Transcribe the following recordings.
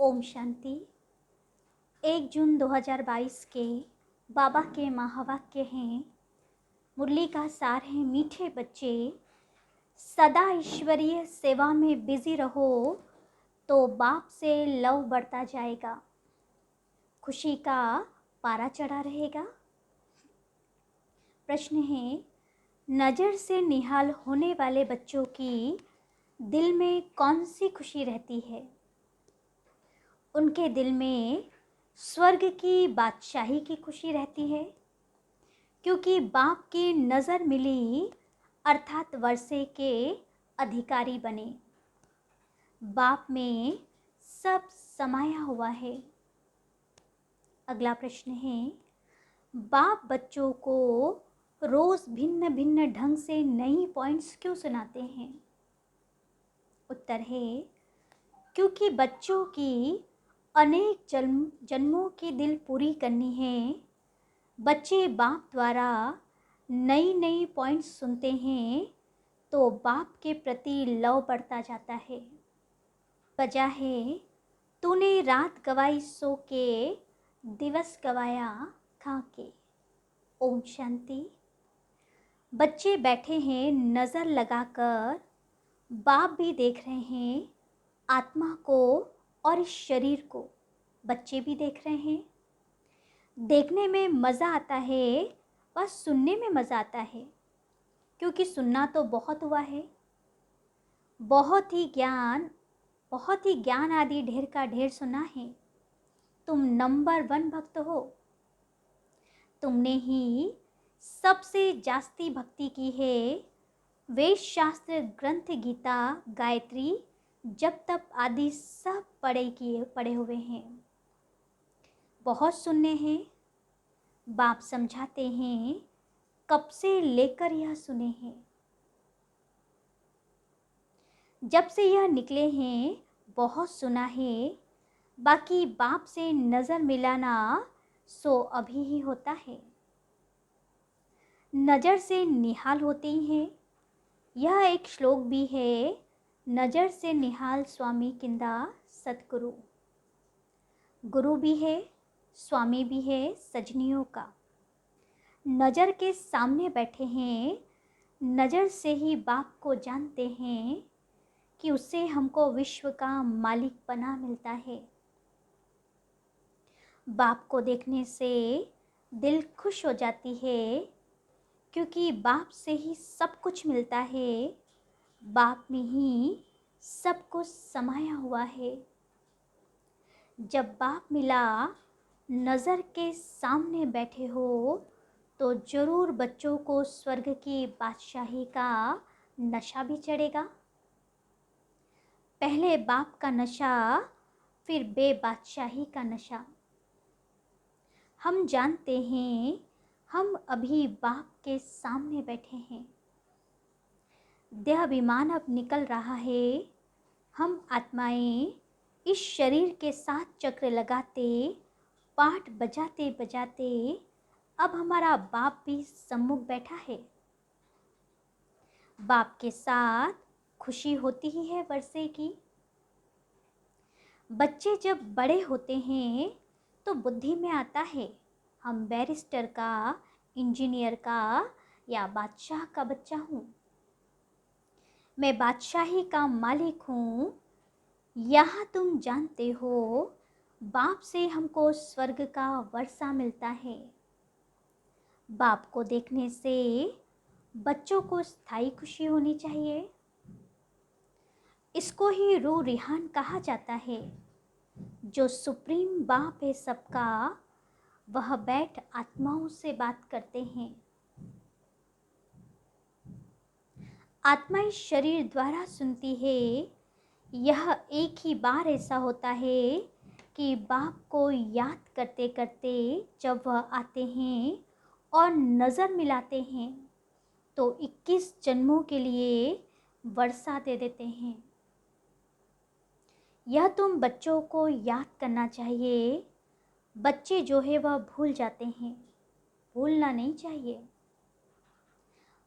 ओम शांति। 1 जून 2022 के बाबा के महावाक्य हैं, मुरली का सार है, मीठे बच्चे सदा ईश्वरीय सेवा में बिजी रहो तो बाप से लव बढ़ता जाएगा, खुशी का पारा चढ़ा रहेगा। प्रश्न है, नज़र से निहाल होने वाले बच्चों की दिल में कौन सी खुशी रहती है? उनके दिल में स्वर्ग की बादशाही की खुशी रहती है, क्योंकि बाप की नज़र मिली अर्थात वर्षे के अधिकारी बने। बाप में सब समाया हुआ है। अगला प्रश्न है, बाप बच्चों को रोज़ भिन्न भिन्न ढंग से नई पॉइंट्स क्यों सुनाते हैं? उत्तर है, क्योंकि बच्चों की अनेक जन्मों की दिल पूरी करनी है। बच्चे बाप द्वारा नई नई पॉइंट्स सुनते हैं तो बाप के प्रति लव बढ़ता जाता है। वजह है, तूने रात गवाई सो के, दिवस गवाया खा के। ओम शांति। बच्चे बैठे हैं नज़र लगाकर, बाप भी देख रहे हैं आत्मा को और इस शरीर को। बच्चे भी देख रहे हैं। देखने में मज़ा आता है, बस सुनने में मज़ा आता है, क्योंकि सुनना तो बहुत हुआ है। बहुत ही ज्ञान आदि ढेर का ढेर सुना है। तुम नंबर 1 भक्त हो। तुमने ही सबसे जास्ती भक्ति की है। वेद शास्त्र, ग्रंथ, गीता, गायत्री, जप तप आदि सब पढ़े हुए हैं। बहुत सुनने हैं। बाप समझाते हैं, कब से लेकर यह सुने हैं। जब से यह निकले हैं बहुत सुना है। बाकी बाप से नज़र मिलाना सो अभी ही होता है। नज़र से निहाल होते ही हैं। यह एक श्लोक भी है, नज़र से निहाल स्वामी किंदा सतगुरु। गुरु भी है, स्वामी भी है सजनियों का। नज़र के सामने बैठे हैं, नज़र से ही बाप को जानते हैं कि उससे हमको विश्व का मालिक बना मिलता है। बाप को देखने से दिल खुश हो जाती है, क्योंकि बाप से ही सब कुछ मिलता है। बाप में ही सब कुछ समाया हुआ है। जब बाप मिला, नज़र के सामने बैठे हो तो ज़रूर बच्चों को स्वर्ग की बादशाही का नशा भी चढ़ेगा। पहले बाप का नशा, फिर बेबादशाही का नशा। हम जानते हैं हम अभी बाप के सामने बैठे हैं। देह अभिमान अब निकल रहा है। हम आत्माएं इस शरीर के साथ चक्र लगाते, पाठ बजाते बजाते अब हमारा बाप भी सम्मुख बैठा है। बाप के साथ खुशी होती ही है वर्षे की। बच्चे जब बड़े होते हैं तो बुद्धि में आता है हम बैरिस्टर का, इंजीनियर का या बादशाह का बच्चा हूँ। मैं बादशाही का मालिक हूँ। यहाँ तुम जानते हो बाप से हमको स्वर्ग का वर्षा मिलता है। बाप को देखने से बच्चों को स्थायी खुशी होनी चाहिए। इसको ही रूह रिहान कहा जाता है। जो सुप्रीम बाप है सबका, वह बैठ आत्माओं से बात करते हैं। आत्मा इस शरीर द्वारा सुनती है। यह एक ही बार ऐसा होता है कि बाप को याद करते करते जब वह आते हैं और नज़र मिलाते हैं तो 21 जन्मों के लिए वर्षा दे देते हैं। यह तुम बच्चों को याद करना चाहिए। बच्चे जो है वह भूल जाते हैं, भूलना नहीं चाहिए।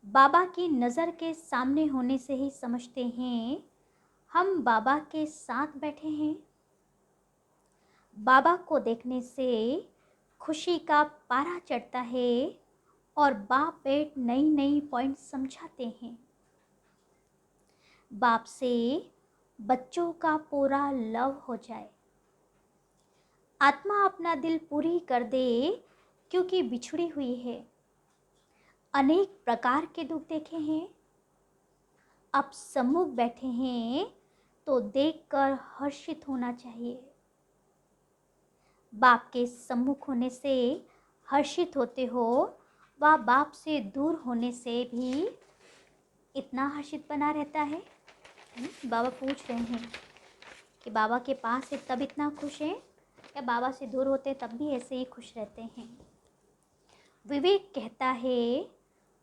बाबा की नज़र के सामने होने से ही समझते हैं हम बाबा के साथ बैठे हैं। बाबा को देखने से खुशी का पारा चढ़ता है और बाप बेट नई नई पॉइंट समझाते हैं। बाप से बच्चों का पूरा लव हो जाए। आत्मा अपना दिल पूरी कर दे क्योंकि बिछड़ी हुई है। अनेक प्रकार के दुख देखे हैं। अब सम्मुख बैठे हैं तो देखकर हर्षित होना चाहिए। बाप के सम्मुख होने से हर्षित होते हो व बाप से दूर होने से भी इतना हर्षित बना रहता है। बाबा पूछ रहे हैं कि बाबा के पास है तब इतना खुश है या बाबा से दूर होते तब भी ऐसे ही खुश रहते हैं। विवेक कहता है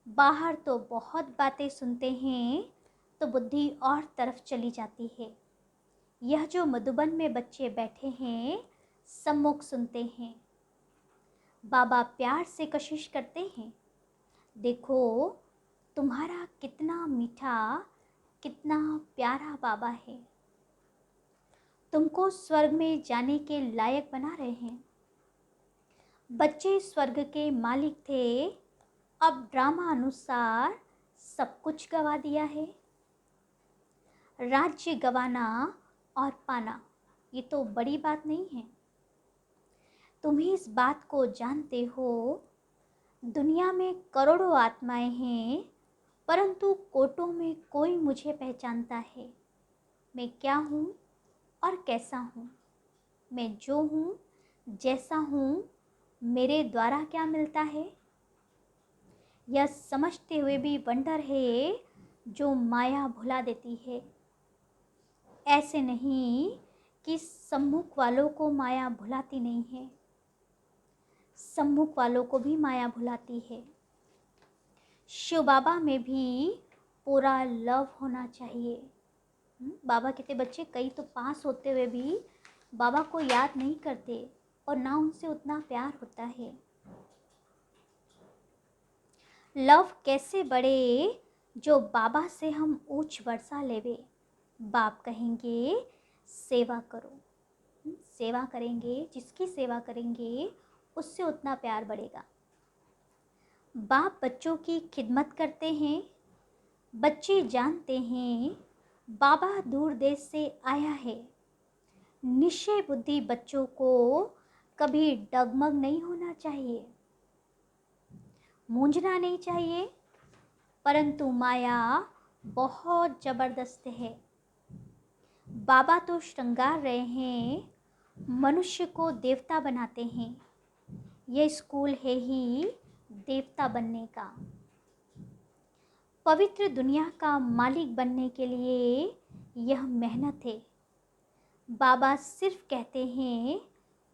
बाहर तो बहुत बातें सुनते हैं तो बुद्धि और तरफ चली जाती है। यह जो मधुबन में बच्चे बैठे हैं सम्मुख सुनते हैं। बाबा प्यार से कशिश करते हैं, देखो तुम्हारा कितना मीठा कितना प्यारा बाबा है, तुमको स्वर्ग में जाने के लायक बना रहे हैं। बच्चे स्वर्ग के मालिक थे, अब ड्रामा अनुसार सब कुछ गवा दिया है। राज्य गवाना और पाना ये तो बड़ी बात नहीं है। तुम ही इस बात को जानते हो, दुनिया में करोड़ों आत्माएं हैं परंतु कोटों में कोई मुझे पहचानता है। मैं क्या हूँ और कैसा हूँ, मैं जो हूँ जैसा हूँ, मेरे द्वारा क्या मिलता है, यह समझते हुए भी वंडर है जो माया भुला देती है। ऐसे नहीं कि सम्मुख वालों को माया भुलाती नहीं है, सम्मुख वालों को भी माया भुलाती है। शिव बाबा में भी पूरा लव होना चाहिए। बाबा कहते बच्चे कई तो पास होते हुए भी बाबा को याद नहीं करते और ना उनसे उतना प्यार होता है। लव कैसे बढ़े जो बाबा से हम ऊंच वर्षा लेवे। बाप कहेंगे सेवा करो, सेवा करेंगे, जिसकी सेवा करेंगे उससे उतना प्यार बढ़ेगा। बाप बच्चों की खिदमत करते हैं। बच्चे जानते हैं बाबा दूर देश से आया है। निश्चय बुद्धि बच्चों को कभी डगमग नहीं होना चाहिए, मूंझना नहीं चाहिए, परंतु माया बहुत ज़बरदस्त है। बाबा तो श्रृंगार रहे हैं, मनुष्य को देवता बनाते हैं। यह स्कूल है ही देवता बनने का। पवित्र दुनिया का मालिक बनने के लिए यह मेहनत है। बाबा सिर्फ कहते हैं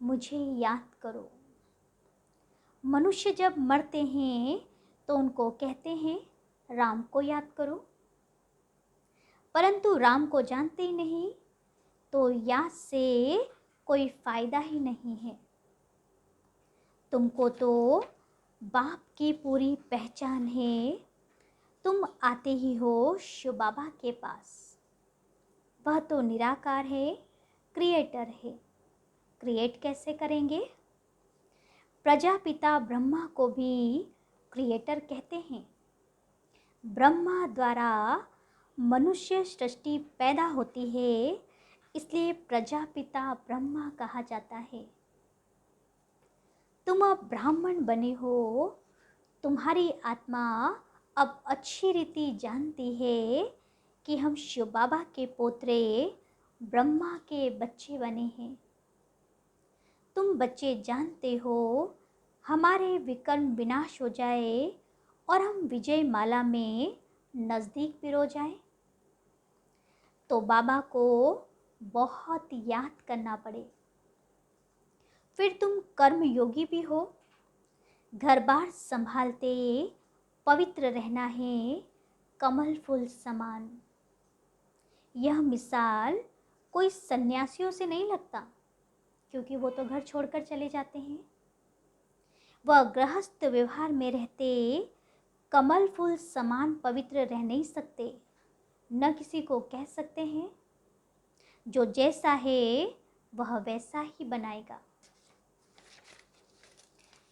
मुझे याद करो। मनुष्य जब मरते हैं तो उनको कहते हैं राम को याद करो, परंतु राम को जानते ही नहीं तो याद से कोई फ़ायदा ही नहीं है। तुमको तो बाप की पूरी पहचान है। तुम आते ही हो शिव बाबा के पास। वह तो निराकार है, क्रिएटर है। क्रिएट कैसे करेंगे? प्रजापिता ब्रह्मा को भी क्रिएटर कहते हैं। ब्रह्मा द्वारा मनुष्य सृष्टि पैदा होती है, इसलिए प्रजापिता ब्रह्मा कहा जाता है। तुम अब ब्राह्मण बने हो, तुम्हारी आत्मा अब अच्छी रीति जानती है कि हम शिव बाबा के पोत्रे ब्रह्मा के बच्चे बने हैं। तुम बच्चे जानते हो हमारे विकर्म विनाश हो जाए और हम विजय माला में नज़दीक पिरो जाए तो बाबा को बहुत याद करना पड़े। फिर तुम कर्म योगी भी हो, घर बार संभालते पवित्र रहना है कमल फूल समान। यह मिसाल कोई सन्यासियों से नहीं लगता क्योंकि वो तो घर छोड़कर चले जाते हैं। वह गृहस्थ व्यवहार में रहते कमल फूल समान पवित्र रह नहीं सकते, न किसी को कह सकते हैं। जो जैसा है वह वैसा ही बनाएगा।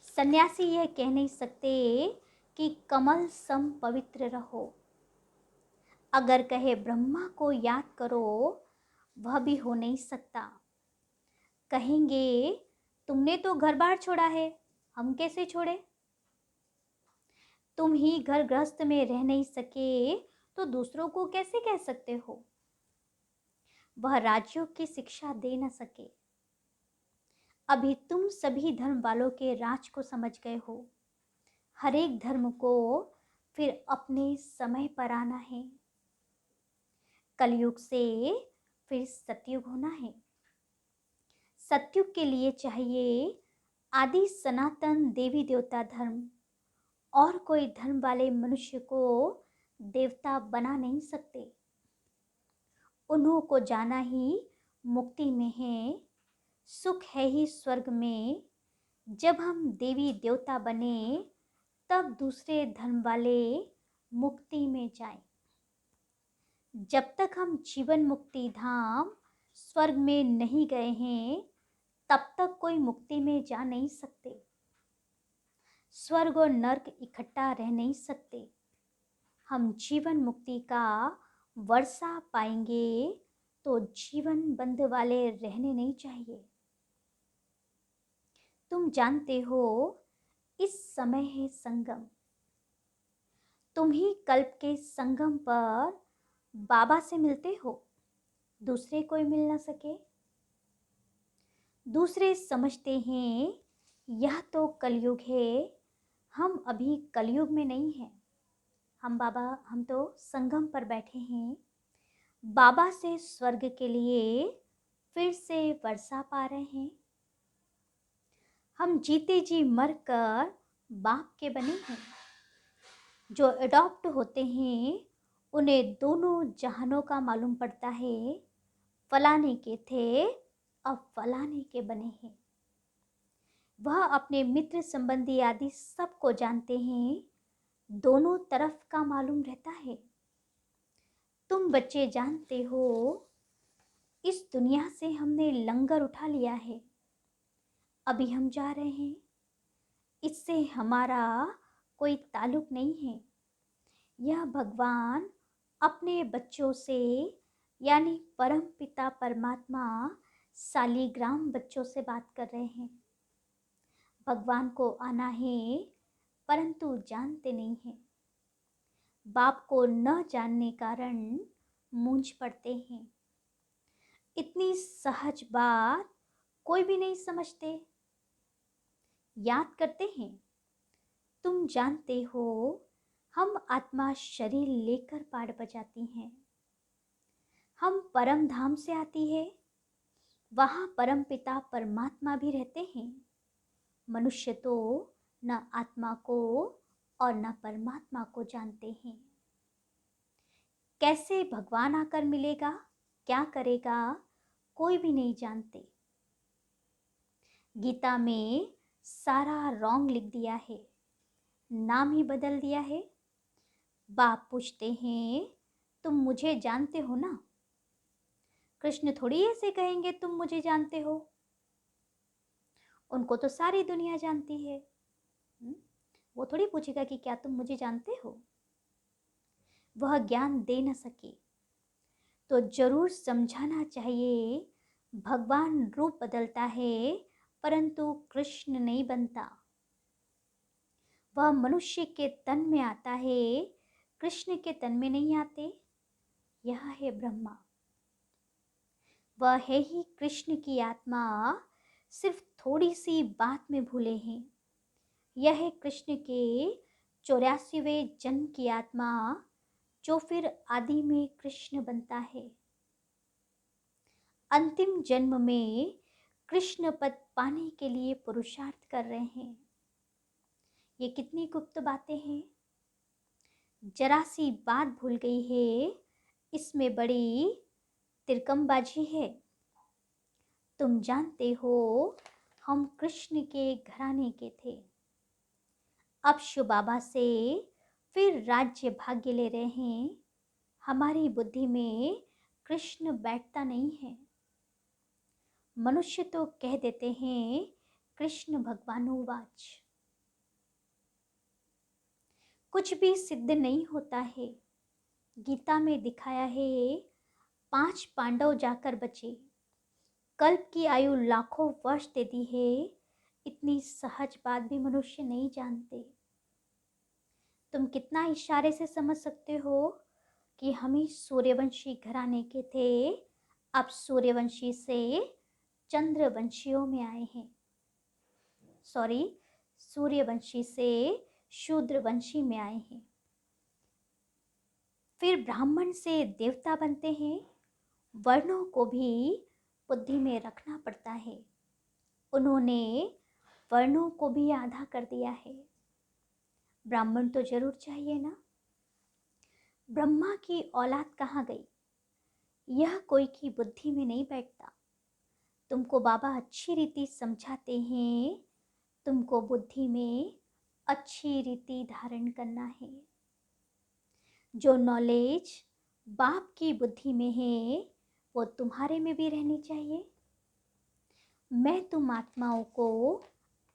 सन्यासी यह कह नहीं सकते कि कमल सम पवित्र रहो। अगर कहे ब्रह्मा को याद करो, वह भी हो नहीं सकता। कहेंगे तुमने तो घर बार छोड़ा है, हम कैसे छोड़े? तुम ही घर गृहस्थ में रह नहीं सके तो दूसरों को कैसे कह सकते हो? वह राज्यों की शिक्षा दे न सके। अभी तुम सभी धर्म वालों के राज को समझ गए हो। हर एक धर्म को फिर अपने समय पर आना है। कलयुग से फिर सतयुग होना है। सतयुग के लिए चाहिए आदि सनातन देवी देवता धर्म। और कोई धर्म वाले मनुष्य को देवता बना नहीं सकते। उन्हों को जाना ही मुक्ति में है, सुख है ही स्वर्ग में। जब हम देवी देवता बने तब दूसरे धर्म वाले मुक्ति में जाएं। जब तक हम जीवन मुक्ति धाम स्वर्ग में नहीं गए हैं, तब तक कोई मुक्ति में जा नहीं सकते। स्वर्ग और नर्क इकट्ठा रह नहीं सकते। हम जीवन मुक्ति का वर्षा पाएंगे तो जीवन बंध वाले रहने नहीं चाहिए। तुम जानते हो इस समय है संगम। तुम ही कल्प के संगम पर बाबा से मिलते हो, दूसरे कोई मिल ना सके। दूसरे समझते हैं यह तो कलयुग है, हम अभी कलयुग में नहीं हैं। हम तो संगम पर बैठे हैं। बाबा से स्वर्ग के लिए फिर से वर्षा पा रहे हैं। हम जीते जी मर कर बाप के बने हैं। जो अडॉप्ट होते हैं उन्हें दोनों जहानों का मालूम पड़ता है। फलाने के थे, अब फलाने के बने हैं। वह अपने मित्र संबंधी आदि सबको जानते हैं। दोनों तरफ का मालूम रहता है। तुम बच्चे जानते हो इस दुनिया से हमने लंगर उठा लिया है। अभी हम जा रहे हैं। इससे हमारा कोई ताल्लुक नहीं है। यह भगवान अपने बच्चों से यानी परम पिता परमात्मा सालीग्राम बच्चों से बात कर रहे हैं। भगवान को आना है परंतु जानते नहीं हैं। बाप को न जानने कारण मूंझ पड़ते हैं। इतनी सहज बात कोई भी नहीं समझते। याद करते हैं। तुम जानते हो हम आत्मा शरीर लेकर पाड़ बजाती हैं। हम परम धाम से आती है। वहाँ परम पिता परमात्मा भी रहते हैं। मनुष्य तो न आत्मा को और न परमात्मा को जानते हैं। कैसे भगवान आकर मिलेगा, क्या करेगा, कोई भी नहीं जानते। गीता में सारा रॉन्ग लिख दिया है, नाम ही बदल दिया है। बाप पूछते हैं तुम मुझे जानते हो ना? कृष्ण थोड़ी ऐसे कहेंगे तुम मुझे जानते हो। उनको तो सारी दुनिया जानती है। वो थोड़ी पूछेगा कि क्या तुम मुझे जानते हो। वह ज्ञान दे न सके तो जरूर समझाना चाहिए। भगवान रूप बदलता है परंतु कृष्ण नहीं बनता। वह मनुष्य के तन में आता है, कृष्ण के तन में नहीं आते। यह है ब्रह्मा। वह है ही कृष्ण की आत्मा, सिर्फ थोड़ी सी बात में भूले हैं। यह है कृष्ण के 84वें जन्म की आत्मा, जो फिर आदि में कृष्ण बनता है। अंतिम जन्म में कृष्ण पद पाने के लिए पुरुषार्थ कर रहे हैं। ये कितनी गुप्त बातें हैं। जरा सी बात भूल गई है, इसमें बड़ी तिरकमबाजी है। तुम जानते हो हम कृष्ण के घराने के थे। अब शिव बाबा से फिर राज्य भाग्य ले रहे हैं। हमारी बुद्धि में कृष्ण बैठता नहीं है। मनुष्य तो कह देते हैं कृष्ण भगवानुवाच। कुछ भी सिद्ध नहीं होता है। गीता में दिखाया है 5 पांडव जाकर बचे। कल्प की आयु लाखों वर्ष देती है। इतनी सहज बात भी मनुष्य नहीं जानते। तुम कितना इशारे से समझ सकते हो कि हम ही सूर्यवंशी घराने के थे, अब सूर्यवंशी से चंद्रवंशियों में आए हैं। सॉरी, सूर्यवंशी से शूद्रवंशी में आए हैं। फिर ब्राह्मण से देवता बनते हैं। वर्णों को भी बुद्धि में रखना पड़ता है। उन्होंने वर्णों को भी आधा कर दिया है। ब्राह्मण तो जरूर चाहिए ना। ब्रह्मा की औलाद कहाँ गई, यह कोई की बुद्धि में नहीं बैठता। तुमको बाबा अच्छी रीति समझाते हैं, तुमको बुद्धि में अच्छी रीति धारण करना है। जो नॉलेज बाप की बुद्धि में है वो तुम्हारे में भी रहनी चाहिए। मैं तुम आत्माओं को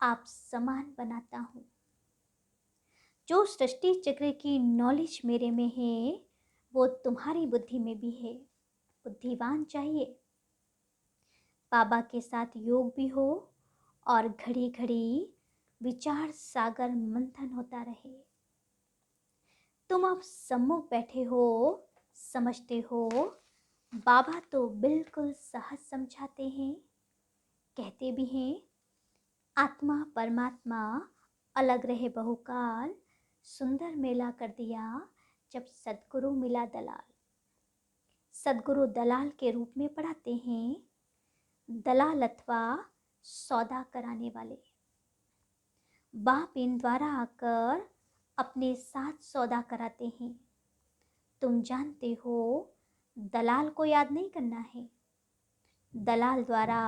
आप समान बनाता हूँ। जो सृष्टि चक्र की नॉलेज मेरे में है वो तुम्हारी बुद्धि में भी है। बुद्धिवान चाहिए। बाबा के साथ योग भी हो और घड़ी घड़ी विचार सागर मंथन होता रहे। तुम अब सम्मुख बैठे हो, समझते हो। बाबा तो बिल्कुल सहज समझाते हैं। कहते भी हैं आत्मा परमात्मा अलग रहे बहुकाल, सुंदर मेला कर दिया जब सदगुरु मिला दलाल। सदगुरु दलाल के रूप में पढ़ाते हैं। दलाल अथवा सौदा कराने वाले। बाप इन द्वारा आकर अपने साथ सौदा कराते हैं। तुम जानते हो दलाल को याद नहीं करना है। दलाल द्वारा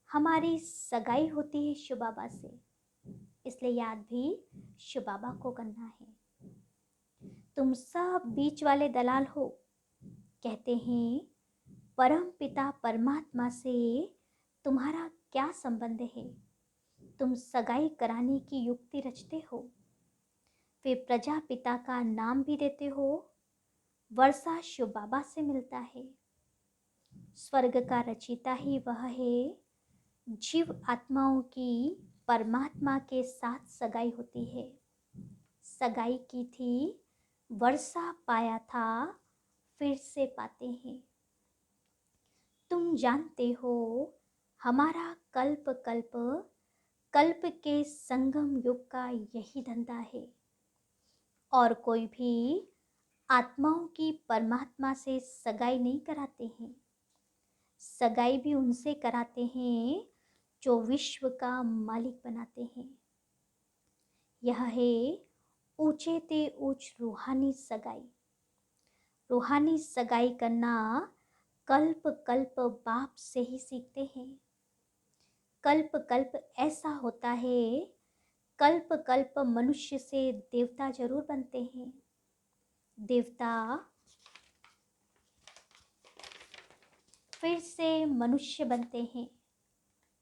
हमारी सगाई होती है शिव बाबा से, इसलिए याद भी शिव बाबा को करना है। तुम सब बीच वाले दलाल हो। कहते हैं परम पिता परमात्मा से तुम्हारा क्या संबंध है। तुम सगाई कराने की युक्ति रचते हो। वे प्रजापिता का नाम भी देते हो। वर्षा शिव बाबा से मिलता है। स्वर्ग का रचिता ही वह है। जीव आत्माओं की परमात्मा के साथ सगाई होती है। सगाई की थी, वर्षा पाया था, फिर से पाते हैं। तुम जानते हो हमारा कल्प कल्प कल्प के संगम युग का यही धंधा है। और कोई भी आत्माओं की परमात्मा से सगाई नहीं कराते हैं। सगाई भी उनसे कराते हैं जो विश्व का मालिक बनाते हैं। यह है ऊंचे ते ऊंच रूहानी सगाई। रूहानी सगाई करना कल्प कल्प बाप से ही सीखते हैं। कल्प कल्प ऐसा होता है, कल्प कल्प मनुष्य से देवता जरूर बनते हैं। देवता फिर से मनुष्य बनते हैं।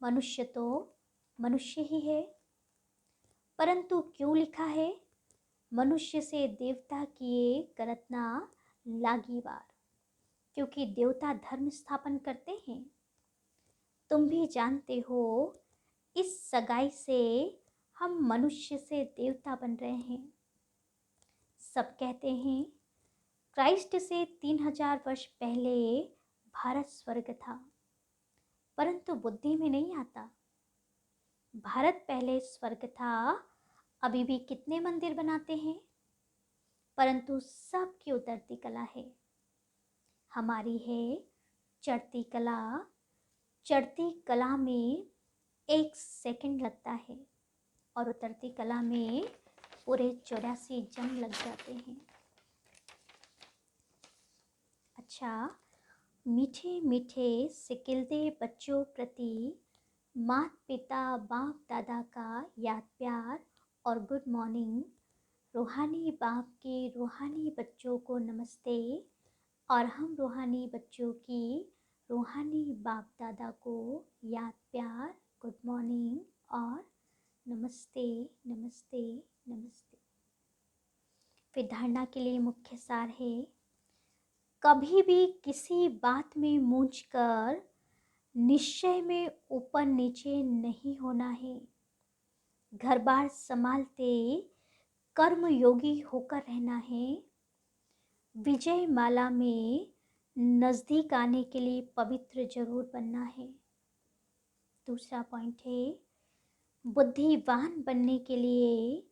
मनुष्य तो मनुष्य ही है, परंतु क्यों लिखा है मनुष्य से देवता किए करतना लागी बार। क्योंकि देवता धर्म स्थापन करते हैं। तुम भी जानते हो इस सगाई से हम मनुष्य से देवता बन रहे हैं। सब कहते हैं क्राइस्ट से 3000 वर्ष पहले भारत स्वर्ग था, परंतु बुद्धि में नहीं आता। भारत पहले स्वर्ग था। अभी भी कितने मंदिर बनाते हैं, परंतु सबकी उतरती कला है। हमारी है चढ़ती कला। चढ़ती कला में 1 सेकंड लगता है और उतरती कला में पूरे 84 जंग लग जाते हैं। अच्छा, मीठे मीठे सिकिलदे बच्चों प्रति माता पिता बाप दादा का याद प्यार और गुड मॉर्निंग। रूहानी बाप के रूहानी बच्चों को नमस्ते और हम रूहानी बच्चों की रूहानी बाप दादा को याद प्यार, गुड मॉर्निंग और नमस्ते नमस्ते नमस्ते। फिर धारणा के लिए मुख्य सार है, कभी भी किसी बात में मूंझकर निश्चय में ऊपर नीचे नहीं होना है। घर बार संभालते कर्म योगी होकर रहना है। विजय माला में नज़दीक आने के लिए पवित्र जरूर बनना है। दूसरा पॉइंट है, बुद्धिवान बनने के लिए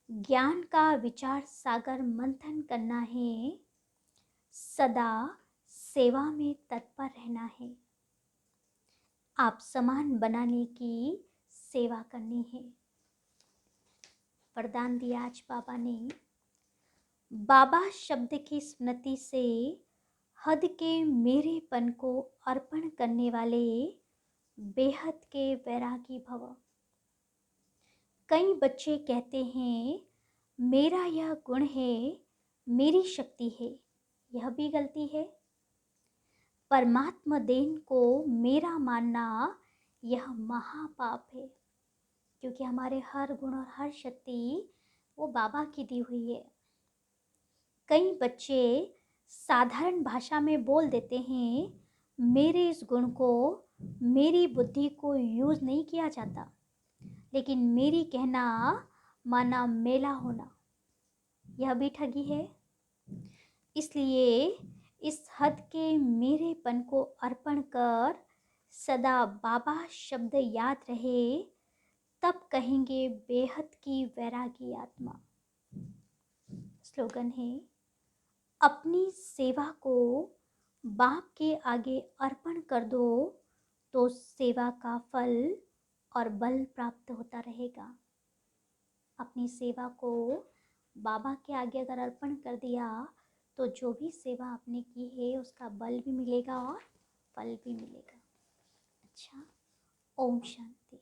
ज्ञान का विचार सागर मंथन करना है। सदा सेवा में तत्पर रहना है। आप समान बनाने की सेवा करनी है। वरदान दिया आज बाबा ने। बाबा शब्द की स्मृति से हद के मेरेपन को अर्पण करने वाले बेहद के वैरागी भव। कई बच्चे कहते हैं मेरा यह गुण है, मेरी शक्ति है। यह भी गलती है। परमात्मा देन को मेरा मानना यह महापाप है, क्योंकि हमारे हर गुण और हर शक्ति वो बाबा की दी हुई है। कई बच्चे साधारण भाषा में बोल देते हैं मेरे इस गुण को, मेरी बुद्धि को यूज़ नहीं किया जाता, लेकिन मेरी कहना माना मेला होना, यह भी ठगी है। इसलिए इस हद के मेरेपन को अर्पण कर सदा बाबा शब्द याद रहे, तब कहेंगे बेहद की वैरागी आत्मा। स्लोगन है, अपनी सेवा को बाप के आगे अर्पण कर दो तो सेवा का फल और बल प्राप्त होता रहेगा। अपनी सेवा को बाबा के आगे अगर अर्पण कर दिया तो जो भी सेवा आपने की है उसका बल भी मिलेगा और फल भी मिलेगा। अच्छा, ओम शांति।